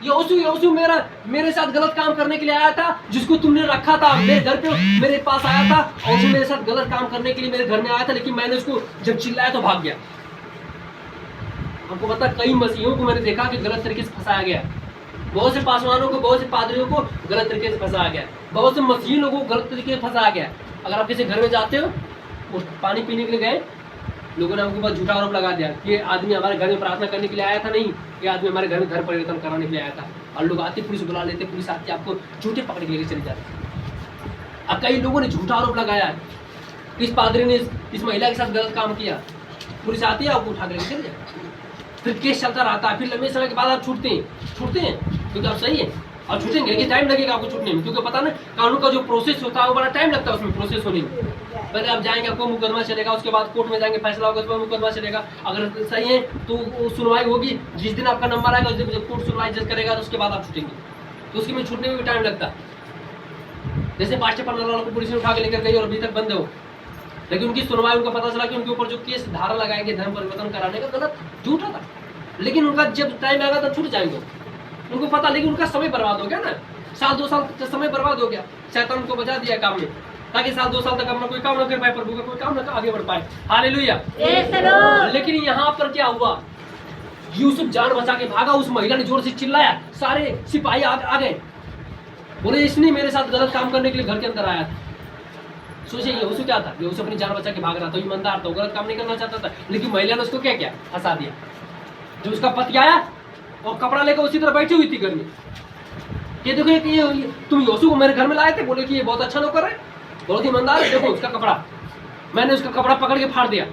यहोशू यहोशू मेरे साथ गलत काम करने के लिए आया था, जिसको तुमने रखा था मेरे घर पे, मेरे पास आया था और वो मेरे साथ गलत काम करने के लिए मेरे घर में आया था, लेकिन मैंने उसको जब चिल्लाया तो भाग गया। हमको पता, कई मसीहों को मैंने देखा कि गलत तरीके से फंसाया गया, बहुत से पासवानों को, बहुत से पादरियों को गलत तरीके से फंसाया गया, बहुत से मसीही लोगों को गलत तरीके से फंसाया गया। अगर आप किसी घर में जाते हो, उस पानी पीने के लिए गए, लोगों ने हमको बहुत झूठा आरोप लगा दिया कि ये आदमी हमारे घर में प्रार्थना करने के लिए आया था, नहीं, ये आदमी हमारे घर में घर परिवर्तन कराने के लिए आया था। और लोग आते, पुलिस बुला लेते, पुलिस आती, आपको झूठे पकड़ के लेके चले जाते। अब कई लोगों ने झूठा आरोप लगाया है कि इस पादरी ने इस महिला के साथ गलत काम किया, पुलिस आती है, आपको उठा के लेके चले जाते, फिर केस चलता रहता है, फिर लंबे समय के बाद आप छूटते हैं क्योंकि आप सही है और छूटेंगे, लेकिन टाइम लगेगा आपको छूटने में, क्योंकि पता ना कानून का जो प्रोसेस होता है वो बड़ा टाइम लगता है उसमें प्रोसेस होने में। पहले आप जाएंगे, आपको मुकदमा चलेगा, उसके बाद कोर्ट में जाएंगे, फैसला होगा, उसके बाद मुकदमा चलेगा, अगर सही है तो सुनवाई होगी, जिस दिन आपका नंबर आएगा उस दिन कोर्ट सुनवाई जज करेगा, तो उसके बाद आप छूटेंगे, तो उसके में छूटने में भी टाइम लगता है। जैसे पास्टर पन्नालाल को पुलिस ने उठा के लेकर गई और अभी तक बंद है वो, लेकिन उनकी सुनवाई, उनका पता चला कि उनके ऊपर जो केस धारा लगाएंगे धर्म परिवर्तन कराने का, गलत झूठा था, लेकिन उनका जब टाइम आएगा तब छूट जाएंगे, उनको पता, लेकिन उनका समय बर्बाद हो गया ना, 1-2 साल का समय बर्बाद हो गया। शैतान उनको बचा दिया काम में, ताकि 1-2 साल तक अपना कोई काम न कर पाए, प्रभु का कोई काम न आगे बढ़ पाए। हालेलुया। लेकिन यहाँ पर क्या हुआ, यूसुफ जान बचा के भागा, उस महिला ने जोर से चिल्लाया, सारे सिपाही आ गए, बोले इसने मेरे साथ गलत काम करने के लिए घर के अंदर आया था। सोचिए यहोशू क्या था, यहोशू अपनी जान बचा के भाग रहा था, ईमानदार था, गलत काम नहीं करना चाहता था, लेकिन महिला ने उसको क्या किया, फंसा दिया। जो उसका पति आया और कपड़ा लेकर उसी तरह बैठी हुई थी घर में, ये देखो ये तुम यहोशू को मेरे घर में लाए थे, बोले कि ये बहुत अच्छा नौकर है, बहुत ईमानदार है, देखो उसका कपड़ा, मैंने उसका कपड़ा पकड़ के फाड़ दिया।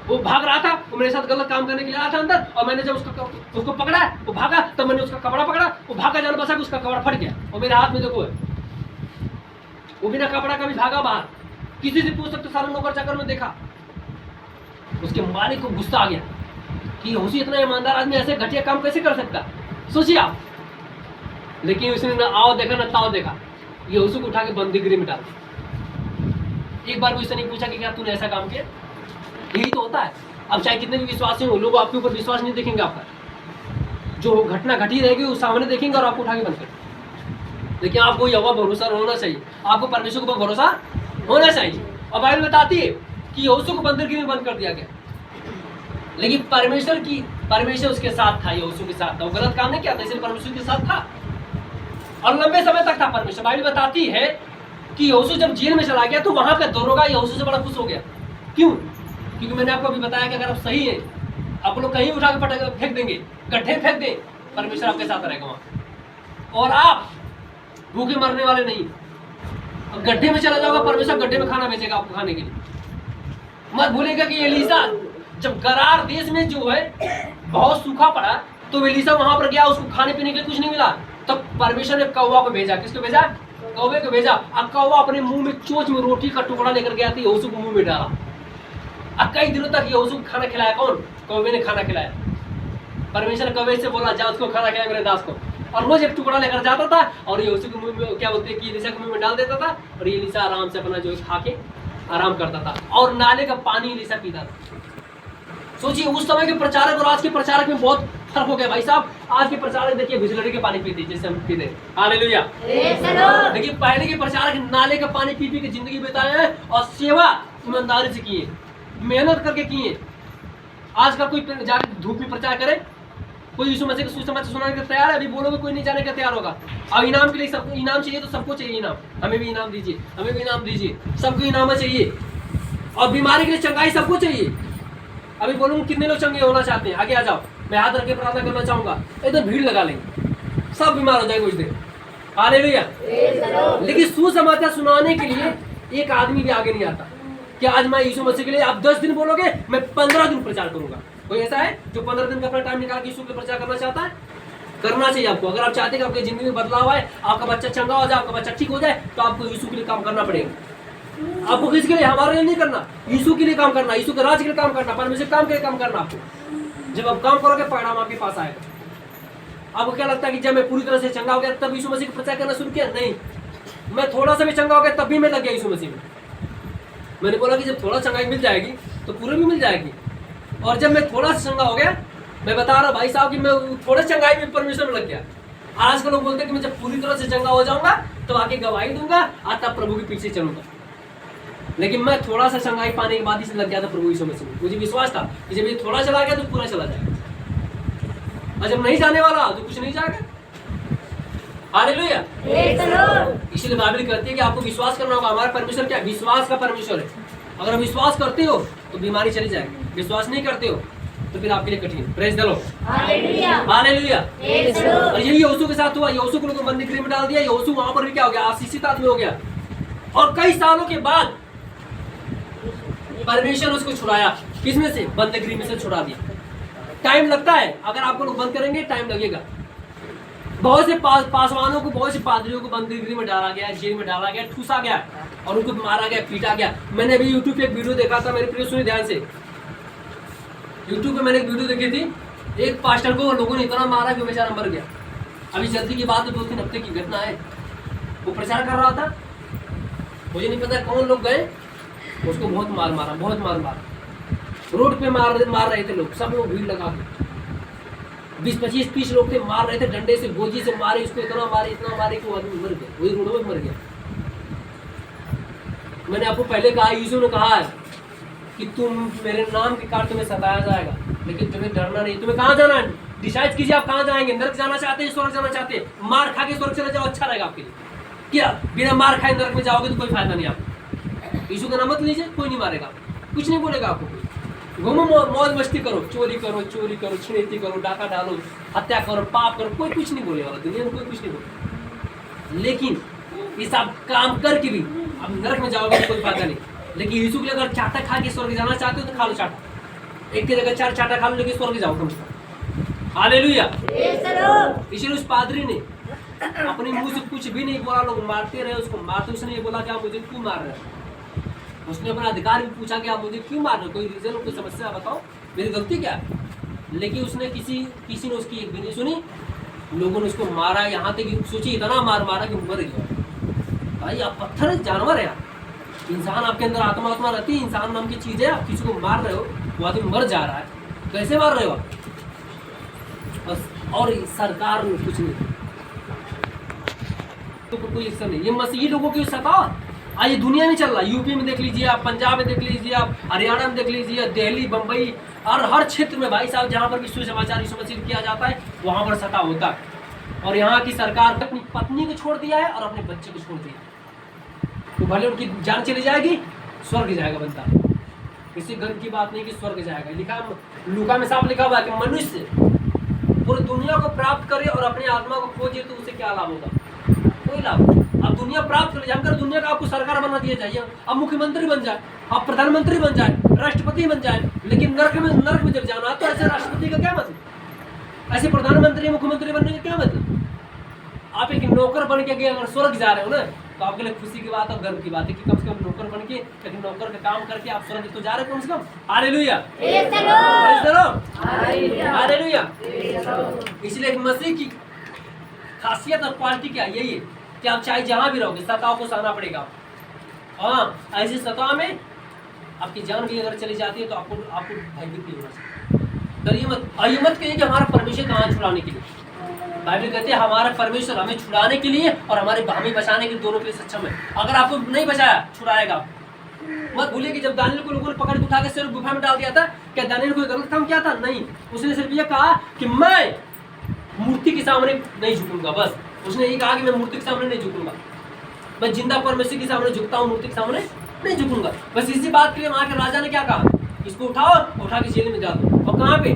वो भाग रहा था, वो मेरे साथ गलत काम करने के लिए आया था अंदर, और मैंने जब उसको पकड़ा, वो भागा, तब मैंने उसका कपड़ा पकड़ा, वो भागा, जान बचा के उसका कपड़ा फट गया, और मेरे हाथ में देखो है, वो बिना कपड़ा का भी भागा बाहर। किसी से पूछ सकते, सारे नौकर चाकर में देखा। उसके मालिक को गुस्सा आ गया कि यहोशू इतना ईमानदार आदमी ऐसे घटिया काम कैसे कर सकता, सोचिए आप। लेकिन उसने ना आओ देखा ना ताओ देखा, यहोशू को उठा के बंदीगिरी में डाल। एक बार भी उसने नहीं पूछा कि क्या तूने ऐसा काम किया। यही तो होता है, अब चाहे कितने भी विश्वासी हो, लोग आपके ऊपर विश्वास नहीं देखेंगे, आपका जो घटना घटी रहेगी वो सामने देखेंगे और आपको उठा के बंद कर। लेकिन आपको यहोवा भरोसा होना चाहिए, आपको परमेश्वर के ऊपर भरोसा होना चाहिए। और बाइबल बताती है कि यहोशू को बंदरगिरी में बंद कर दिया गया, लेकिन परमेश्वर उसके साथ था, यहोशू के साथ था, वो गलत काम नहीं किया था, इसलिए परमेश्वर के साथ था और लंबे समय तक था परमेश्वर। बाइबल बताती है कि यहोशू जब जेल में चला गया तो वहां का दरोगा यहोशू से बड़ा खुश हो गया। क्यों? क्योंकि मैंने आपको अभी बताया कि अगर आप सही हैं, आप लोग कहीं उठा के फेंक देंगे, गड्ढे फेंक दें, परमेश्वर आपके साथ रहेगा वहां, और आप भूखे मरने वाले नहीं। गड्ढे में चला जाओगा, परमेश्वर गड्ढे में खाना भेजेगा आपको खाने के लिए। मत भूलेगा कि एलीशा जब गरार देश में जो है बहुत सूखा पड़ा, तो एलिसा वहां पर गया, उसको खाने पीने के लिए कुछ नहीं मिला, तब परमेश्वर ने कौवा को भेजा। किसको भेजा? कौवे को भेजा। अब कौवा अपने मुंह में चोंच में रोटी का टुकड़ा लेकर गया था, यहोशू को मुंह में डाला। अब कई दिनों तक यहोशू को खाना खिलाया कौन? कौवे ने खाना खिलाया। परमेश्वर कौवे से बोला, जा उसको खाना खिलाया मेरे दास को। और रोज एक टुकड़ा लेकर जाता था और यहोशू के मुंह में, क्या बोलते हैं कि एलिसा के मुंह में डाल देता था, और एलिसा आराम से अपना जो खा के आराम करता था, और नाले का पानी एलिसा पीता था। सोचिए उस समय के प्रचारक और आज के प्रचारक में बहुत फर्क हो गया भाई साहब। आज के प्रचारक देखिए बिजलरी के पानी पीते जैसे हम पीते। हालेलुया। देखिए पहले के प्रचारक नाले का पानी पी पी के जिंदगी बिताए हैं और सेवा ईमानदारी से किए, मेहनत करके किए। आज का कोई जाकर धूप में प्रचार करे, कोई यीशु मसीह का सुसमाचार सुनाने के तैयार है? अभी बोलोगे कोई नहीं जाने का तैयार होगा। अब इनाम के लिए सब इनाम चाहिए तो सबको चाहिए इनाम, हमें भी इनाम दीजिए, हमें भी इनाम दीजिए, सबको इनाम चाहिए। और बीमारी के लिए चंगाई सबको चाहिए। अभी बोलूंगा कितने लोग चंगे होना चाहते हैं, आगे आ जाओ, मैं हाथ रख के प्रार्थना करना चाहूंगा, इधर भीड़ लगा लेंगे, सब बीमार हो जाएंगे उस दिन। हालेलुया। लेकिन सुसमाचार सुनाने के लिए एक आदमी भी आगे नहीं आता कि आज मैं यीशु मसीह के लिए, आप 10 दिन बोलोगे मैं 15 दिन प्रचार करूंगा। कोई ऐसा है जो 15 दिन का अपना टाइम निकाल के यीशु के लिए प्रचार करना चाहता है? करना चाहिए आपको। अगर आप चाहते हैं कि आपकी जिंदगी में बदलाव आए, आपका बच्चा चंगा हो जाए, आपका बच्चा ठीक हो जाए, तो आपको यीशु के लिए काम करना पड़ेगा। आपको किसके लिए? हमारे लिए नहीं करना, यीशु के लिए काम करना, यीशु के राज्य के लिए काम करना, परमेश्वर काम के लिए काम करना। आपको जब आप काम करोगे परिणाम आपके पास आएगा। आपको क्या लगता है कि जब मैं पूरी तरह से चंगा हो गया तब यीशु मसीह का प्रचार करना शुरू किया? नहीं, मैं थोड़ा सा भी चंगा हो गया तब भी मैं लग गया यीशु मसीह में। मैंने बोला कि जब थोड़ा चंगाई मिल जाएगी तो पूरी भी मिल जाएगी। और जब मैं थोड़ा सा चंगा हो गया, मैं बता रहा भाई साहब कि मैं थोड़ा चंगाई में परमेश्वर में लग गया। आज के लोग बोलते हैं कि मैं जब पूरी तरह से चंगा हो जाऊंगा तो आके गवाही दूंगा, आज तब प्रभु के पीछे चलूंगा। लेकिन मैं थोड़ा सा चंगाई पाने के बाद ही से लग गया था प्रभु यीशु मसीह में। मुझे विश्वास था कि जब ये थोड़ा चला गया तो पूरा चला जाएगा, और जब नहीं जाने वाला तो कुछ नहीं जाएगा। हालेलुया। इसलिए बाइबल कहती है कि आपको विश्वास करना होगा। हमारा परमेश्वर क्या? विश्वास का परमेश्वर है। अगर आप विश्वास करते हो तो बीमारी चली जाएगी, विश्वास नहीं करते हो तो फिर आपके लिए कठिन। Praise the Lord. हालेलुया। और यही यहोशू के साथ हुआ। यहोशू को लोगों बंदी गृह में डाल दिया। यहोशू वहां पर भी क्या हो गया? आशीषित आदमी हो गया। और कई सालों के बाद परमेश्वर उसको छुड़ाया। किसमें से? बंदी गृह में से छुड़ा दिया। टाइम लगता है, अगर आपको लोग बंद करेंगे टाइम लगेगा। बहुत से पासवानों को, बहुत से पादरियों को बंदी गृह में डाला गया, जेल में डाला गया, ठूसा गया और उनको मारा गया, पीटा गया। मैंने अभी यूट्यूब पे एक वीडियो देखा था, मेरे प्रिय सुनिए ध्यान से। यूट्यूब पे मैंने एक वीडियो देखी थी, एक पास्टर को लोगों ने इतना मारा कि वो बेचारा मर गया। अभी जल्दी की बात है, 2-3 हफ्ते की घटना है। वो प्रचार कर रहा था, मुझे नहीं पता कौन लोग गए, उसको बहुत मार मारा, बहुत मार मारा। रोड पे मार रहे थे लोग, सब लोग भीड़ लगा के 20-25-30 लोग थे, मार रहे थे डंडे से, गोजी से मारे, उसको इतना मारे कि वो आदमी मर गया, वही रोड में मर गया। मैंने आपको पहले कहा, यीशु ने कहा है कि तुम मेरे नाम के कारण तुम्हें सताया जाएगा, लेकिन तुम्हें डरना नहीं। तुम्हें कहाँ जाना है? डिसाइड कीजिए आप कहाँ जाएंगे। नरक जाना चाहते हैं, स्वर्ग जाना चाहते हैं? मार खा के स्वर्ग चले जाओ, अच्छा रहेगा आपके लिए। क्या बिना मार खाए नरक में जाओगे तो कोई फायदा नहीं आपको। यीशु का नाम मत लीजिए, कोई नहीं मारेगा, कुछ नहीं बोलेगा आपको। घूमो, मौज मस्ती करो, चोरी करो, छिनैती करो, डाका डालो, हत्या करो, पाप करो, कोई कुछ नहीं बोले वाला, दुनिया में कोई कुछ नहीं बोले। लेकिन ये सब काम करके भी अब नरक में जाओगे तो कोई फायदा नहीं। लेकिन यीशु के लिए अगर चाटा खा के स्वर्ग जाना चाहते हो तो खा लो चाटा, एक की जगह 4 चाटा खा लो, लेकिन स्वर्ग जाओ कम से कम। हालेलुया। इसलिए उस पादरी ने अपने मुंह से कुछ भी नहीं बोला, लोग मारते रहे उसको, मारते। उसने ये बोला कि आप मुझे क्यों मार रहे हो? उसने अपना अधिकार भी पूछा कि आप मुझे क्यों मार रहे हो, कोई रीजन, कोई समस्या बताओ, मेरी गलती क्या है? लेकिन उसने किसी ने उसकी एक भी नहीं सुनी। लोगों ने उसको मारा, यहाँ तक कि सोचिए इतना मारा कि मर गया। भाई आप पत्थर है, जानवर है यार। इंसान आपके अंदर आत्मा रहती है, इंसान नाम की चीज है। आप किसी को मार रहे हो, वो आदमी मर जा रहा है, कैसे मार रहे हो आप? बस। और सरकार ने कुछ नहीं, तो कोई एक्शन नहीं। ये मसीही लोगों की सता आज ये दुनिया में चल रहा है। यूपी में देख लीजिए आप, पंजाब में देख लीजिए आप, हरियाणा में देख लीजिए, दिल्ली, बम्बई और हर क्षेत्र में भाई साहब जहाँ पर भी सुसमाचार यीशु मसीह किया जाता है वहाँ पर सता होता है। और यहाँ की सरकार अपनी पत्नी को छोड़ दिया है और अपने बच्चे को छोड़ दिया, तो भले उनकी जान चली जाएगी, स्वर्ग जाएगा बंदा। किसी गर्व की बात नहीं कि स्वर्ग जाएगा। लिखा लूका में साफ लिखा हुआ है कि मनुष्य पूरी दुनिया को प्राप्त करे और अपनी आत्मा को खोजे तो उसे क्या लाभ होगा? कोई लाभ। अब दुनिया प्राप्त कर जानकर दुनिया का आपको सरकार बना दिया जाए, अब मुख्यमंत्री बन जाए, अब प्रधानमंत्री बन जाए, राष्ट्रपति बन जाए, लेकिन नरक में जब जाना तो ऐसे राष्ट्रपति का क्या मतलब? ऐसे प्रधानमंत्री मुख्यमंत्री बनने का क्या मतलब? आप एक नौकर बन के अगर स्वर्ग जा रहे हो ना, तो आपके लिए खुशी की बात और गर्व की बात है कि कम से कम नौकर बन के, लेकिन नौकर का काम करके आप स्वर्ग तो जा रहे हो कम से कम। Hallelujah, hallelujah. इसलिए मसीह की खासियत और क्वालिटी क्या यही है कि आप चाहे जहां भी रहोगे सताव को सहना पड़ेगा। हाँ, ऐसी सताव में आपकी जान भी अगर चली जाती है तो आपको भयभीत नहीं होना चाहिए। तो ये मत कहिए कि हमारा परमेश्वर कहाँ छुड़ाने के लिए। बाइबल कहते हैं हमारा परमेश्वर हमें छुड़ाने के लिए और हमें बचाने के लिए दोनों के लिए सक्षम है। अगर आपको नहीं बचाया छुड़ाएगा। मत भूलिए कि जब दानियल को लोगों ने पकड़ के उठा के सिर गुफा में डाल दिया था, क्या दानियल को गलत काम किया था? नहीं, उसने सिर्फ ये कहा कि मैं मूर्ति के सामने नहीं झुकूंगा। बस उसने ये कहा कि मैं मूर्ति के सामने नहीं झुकूंगा, मैं जिंदा परमेश्वर के सामने झुकता हूँ, मूर्ति के सामने नहीं झुकूंगा। बस इसी बात के लिए वहां के राजा ने क्या कहा, इसको उठाओ और उठा के जेल में डाल दो। और कहाँ पे?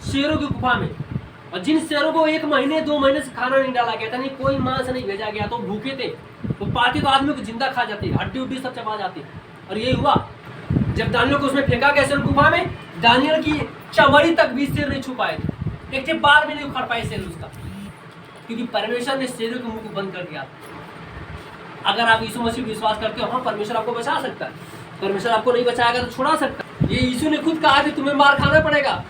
शेरों की गुफा में। और जिन शेरों को 1 महीने 2 महीने से खाना नहीं डाला गया था, नहीं कोई मांस नहीं भेजा गया, तो भूखे थे, वो पाते तो आदमी को जिंदा खा जाते, हड्डी उड्डी सब चबा जाती। और यही हुआ जब दानियल को उसमें फेंका गया शेर गुफा में, दानियल की चमड़ी तक भी शेर नहीं छू पाए, एक से बार भी नहीं उखाड़ पाए शेर उसका, क्योंकि परमेश्वर ने शेरों के मुंह को बंद कर दिया। अगर आप यीशु मसीह विश्वास करते हो, हाँ परमेश्वर आपको बचा सकता है। परमेश्वर आपको नहीं बचाएगा तो छुड़ा सकता है। ये यीशु ने खुद कहा कि तुम्हें मार खाना पड़ेगा।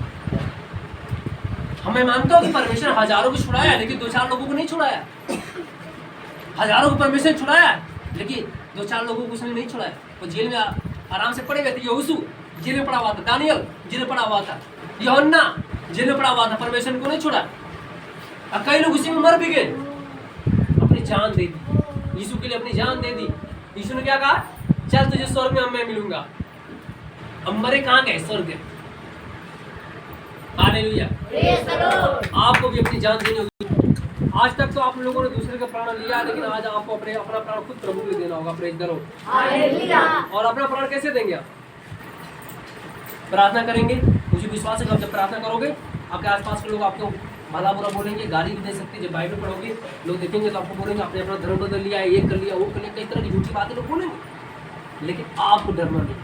हमें मानता हूं कि परमेश्वर हजारों को छुड़ाया, लेकिन 2-4 लोगों को नहीं छुड़ाया। हजारों को परमेश्वर छुड़ाया, लेकिन 2-4 लोगों को उसने नहीं छुड़ाया। वो जेल में आराम से पड़े गए थे। यहोशू जेल में पड़ा हुआ था, दानियल जेल में पड़ा हुआ था, यूहन्ना जेल में पड़ा हुआ था, परमेश्वर को नहीं छुड़ा। और कई लोग उसी में मर भी गए, अपनी जान दे दी यीशु के लिए, अपनी जान दे दी। यीशु ने क्या कहा, चल तुझे स्वर्ग में मैं मिलूंगा। अब मरे कहाँ गए? स्वर्ग गए। हालेलुया। आपको भी अपनी जान देनी होगी। आज तक तो आप लोगों ने दूसरे का प्राण लिया, लेकिन आज आपको अपना प्राण खुद प्रभु को देना होगा। Praise the Lord. और अपना प्राण कैसे देंगे आप? प्रार्थना करेंगे। मुझे विश्वास है कि आप जब प्रार्थना करोगे, आपके आसपास के लोग आपको भला बुरा बोलेंगे, गाली भी दे सकते हैं। जब बाइबल पढ़ोगे लोग देखेंगे तो आपको बोलेंगे आपने अपना धर्म बदल लिया, ये कर लिया, वो कर लिया, कई तरह की झूठी बातें लोग बोलेंगे, लेकिन आपको डरना नहीं।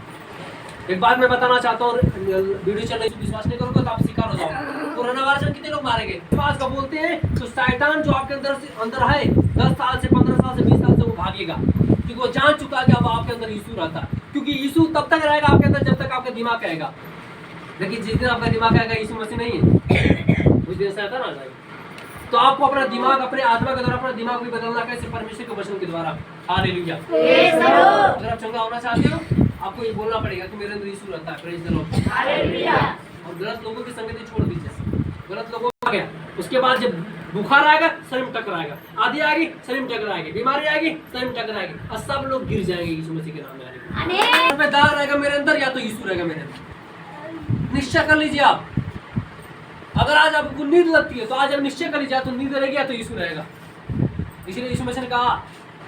एक बात मैं बताना चाहता हूँ, वीडियो चल रही, विश्वास नहीं करोगे तो आप शिकार हो जाओ। कोरोना वायरस में कितने लोग मारे गए? विश्वास का बोलते हैं तो शैतान जो आपके अंदर है 10 साल से 15 साल से 20 साल से वो भागेगा, क्योंकि वो जान चुका कि अब आपके अंदर यीशु रहता है। क्योंकि यीशु तब तक रहेगा आपके अंदर जब तक आपका दिमाग रहेगा, लेकिन जिस दिन आपका दिमाग आएगा यीशु मसीह नहीं है, उस दिन शैतान आ जाएगा। तो आपको अपना दिमाग, अपने आत्मा के द्वारा अपना दिमाग भी बदलना कैसे? परमेश्वर के वचन के द्वारा। हालेलुया। अगर आप चंगा होना चाहते हो, आपको ये बोलना पड़ेगा कि मेरे अंदर यीशु रहता है। Praise the Lord. हालेलुया। और गलत लोगों की संगति छोड़ दीजिए। गलत लोगों आ गया, उसके बाद जब बुखार आएगा शरीर में टकराएगा, आधी आएगी शरीर में टकराएगी, बीमारी आएगी शरीर में टकराएगी, और सब लोग गिर जाएंगे यीशु मसीह के नाम में। में दार रहेगा मेरे अंदर, या तो यीशु रहेगा मेरे अंदर। निश्चय कर लीजिए आप। अगर आज आपको नींद लगती है तो आज आप निश्चय कर लीजिए, तो नींद रहेगी या तो यीशु रहेगा। इसलिए यीशु मसीह ने कहा,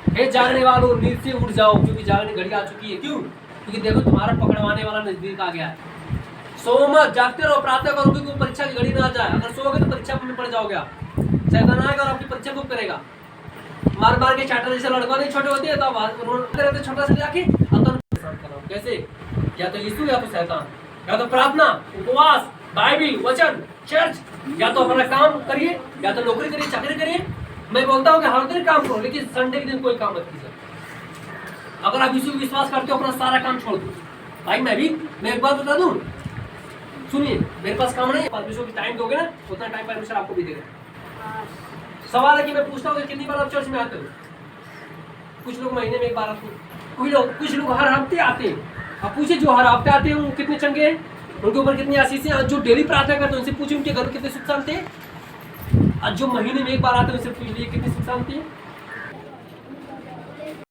हे जागने वालों नींद से उठ जाओ, क्योंकि जागने घड़ी आ चुकी है। क्यों? क्योंकि देखो तुम्हारा पकड़वाने वाला नजदीक आ गया है। सो मत, जागते रहो, प्रार्थना करो, क्योंकि परीक्षा की घड़ी ना आ जाए। अगर सोओगे तो परीक्षा में पड़ जाओगे आप। शैतान आएगा और आपकी परीक्षा को करेगा, मार मार के चाटा। जैसे लड़का नहीं छोटे होते हैं तो रोते रहते, छोटा से जाके कैसे? या तो यीशु या तो शैतान, या तो प्रार्थना, उपवास, बाइबल, वचन, चर्च, या तो अपना काम करिए, या तो नौकरी करिए, चाकरी करिए। मैं बोलता हूँ कि हर दिन काम करो, लेकिन संडे के दिन कोई काम मत कीजिए। अगर आप यीशु विश्वास करते हो, अपना सारा काम छोड़ दो। भाई मैं एक बात बता दूं, सुनिए, मेरे पास काम नहीं है, परमेश्वर की टाइम दोगे ना, उतना टाइम परमेश्वर आपको भी देगा। सवाल है कि मैं पूछता हूँ कि कितनी बार आप चर्च में आते हो? कुछ लोग महीने में एक बार आते हैं, कुछ लोग हर हफ्ते आते हैं। आप पूछे जो हर हफ्ते आते हैं वो कितने चंगे हैं, उनके ऊपर कितनी आशीष है। जो डेली प्रार्थना करते हैं उनसे पूछिए उनके घर में कितने सुख शांति है। और जो महीने में एक बार आते हैं उनसे पूछ लीजिए कितनी सुख शांति है।